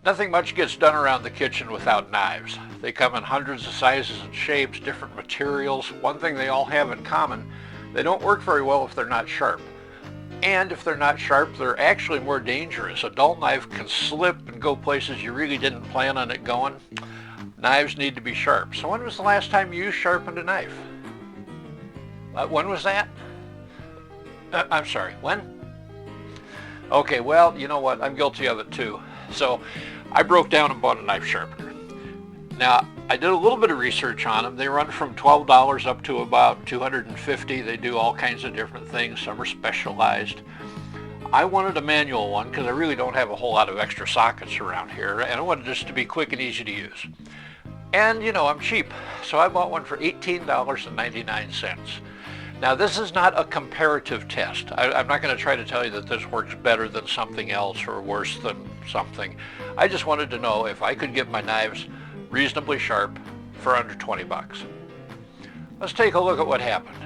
Nothing much gets done around the kitchen without knives. They come in hundreds of sizes and shapes, different materials. One thing they all have in common, they don't work very well if they're not sharp. And if they're not sharp, they're actually more dangerous. A dull knife can slip and go places you really didn't plan on it going. Knives need to be sharp. So when was the last time you sharpened a knife? When was that? I'm sorry, when? Okay, well, you know what? I'm guilty of it too. So I broke down and bought a knife sharpener. Now, I did a little bit of research on them. They run from $12 up to about $250. They do all kinds of different things. Some are specialized. I wanted a manual one because I really don't have a whole lot of extra sockets around here, and I wanted this to be quick and easy to use. And you know, I'm cheap, so I bought one for $18.99. Now, this is not a comparative test. I'm not going to try to tell you that this works better than something else or worse than something. I just wanted to know if I could get my knives reasonably sharp for under 20 bucks. Let's take a look at what happened.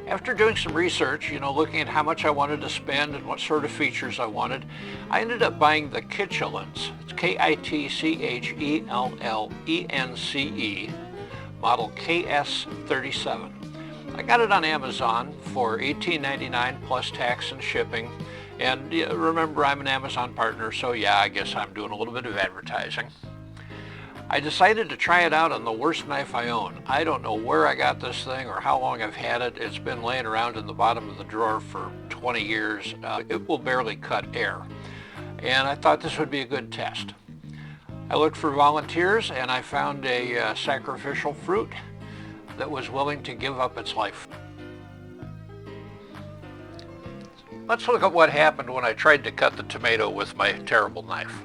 After doing some research, looking at how much I wanted to spend and what sort of features I wanted, I ended up buying the Kitchellence. It's Kitchellence, model KS37. I got it on Amazon for $18.99 plus tax and shipping. And remember, I'm an Amazon partner, so yeah, I guess I'm doing a little bit of advertising. I decided to try it out on the worst knife I own. I don't know where I got this thing or how long I've had it. It's been laying around in the bottom of the drawer for 20 years. It will barely cut air. And I thought this would be a good test. I looked for volunteers and I found a sacrificial fruit that was willing to give up its life. Let's look at what happened when I tried to cut the tomato with my terrible knife.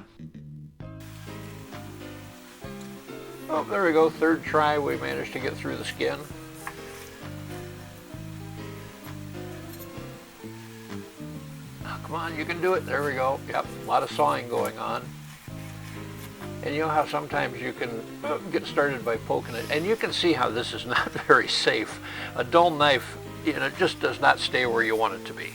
Oh, there we go, third try, we managed to get through the skin. Oh, come on, you can do it, there we go. Yep, a lot of sawing going on. And you know how sometimes you can get started by poking it, and you can see how this is not very safe. A dull knife, it just does not stay where you want it to be.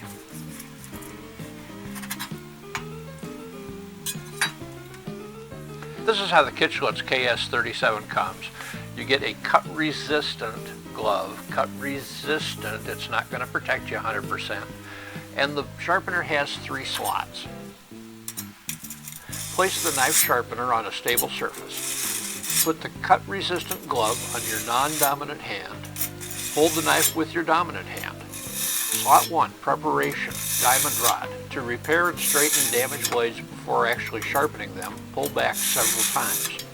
This is how the Kitchellence KS37 comes. You get a cut-resistant glove. Cut-resistant, it's not going to protect you 100%. And the sharpener has 3 slots. Place the knife sharpener on a stable surface. Put the cut-resistant glove on your non-dominant hand. Hold the knife with your dominant hand. Slot 1, preparation, diamond rod. To repair and straighten damaged blades before actually sharpening them, pull back several times.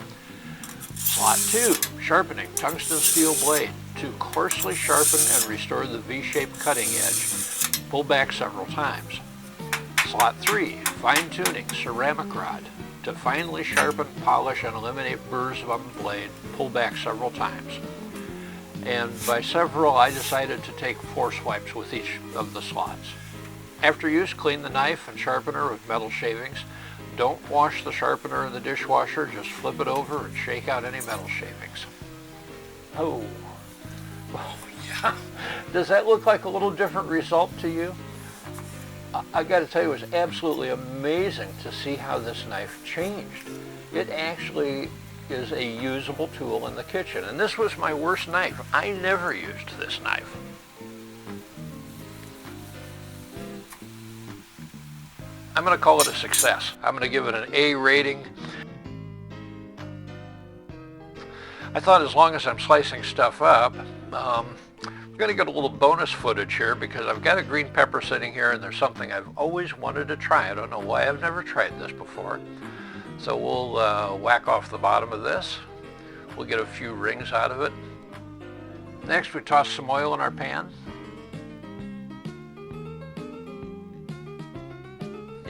Slot 2, sharpening, tungsten steel blade. To coarsely sharpen and restore the V-shaped cutting edge, pull back several times. Slot 3, fine tuning, ceramic rod. To finely sharpen, polish, and eliminate burrs on the blade, pull back several times. And by several, I decided to take 4 swipes with each of the slots. After use, clean the knife and sharpener with metal shavings. Don't wash the sharpener in the dishwasher, just flip it over and shake out any metal shavings. Oh yeah. Does that look like a little different result to you? I got to tell you, it was absolutely amazing to see how this knife changed. It actually is a usable tool in the kitchen, and this was my worst knife. I never used this knife. I'm going to call it a success. I'm going to give it an A rating. I thought as long as I'm slicing stuff up, I'm going to get a little bonus footage here because I've got a green pepper sitting here and there's something I've always wanted to try. I don't know why I've never tried this before. So we'll whack off the bottom of this. We'll get a few rings out of it. Next, we toss some oil in our pan.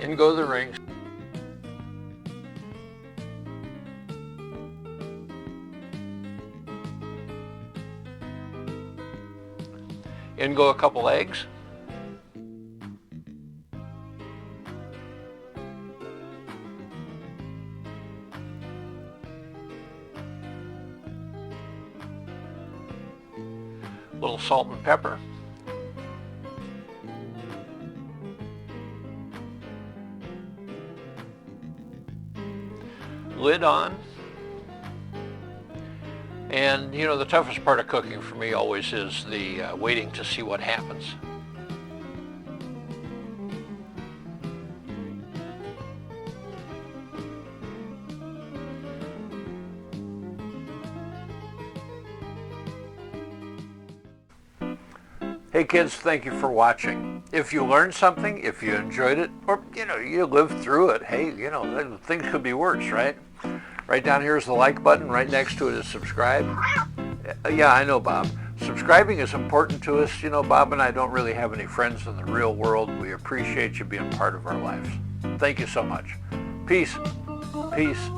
In go the rings. In go a couple eggs. A little salt and pepper. lid on. And you know, the toughest part of cooking for me always is the waiting to see what happens. Hey kids, thank you for watching. If you learned something, if you enjoyed it, or you know, you lived through it, hey, you know, things could be worse, right? Right down here is the like button, right next to it is subscribe. Yeah, I know, Bob. Subscribing is important to us. You know, Bob and I don't really have any friends in the real world. We appreciate you being part of our lives. Thank you so much. Peace. Peace.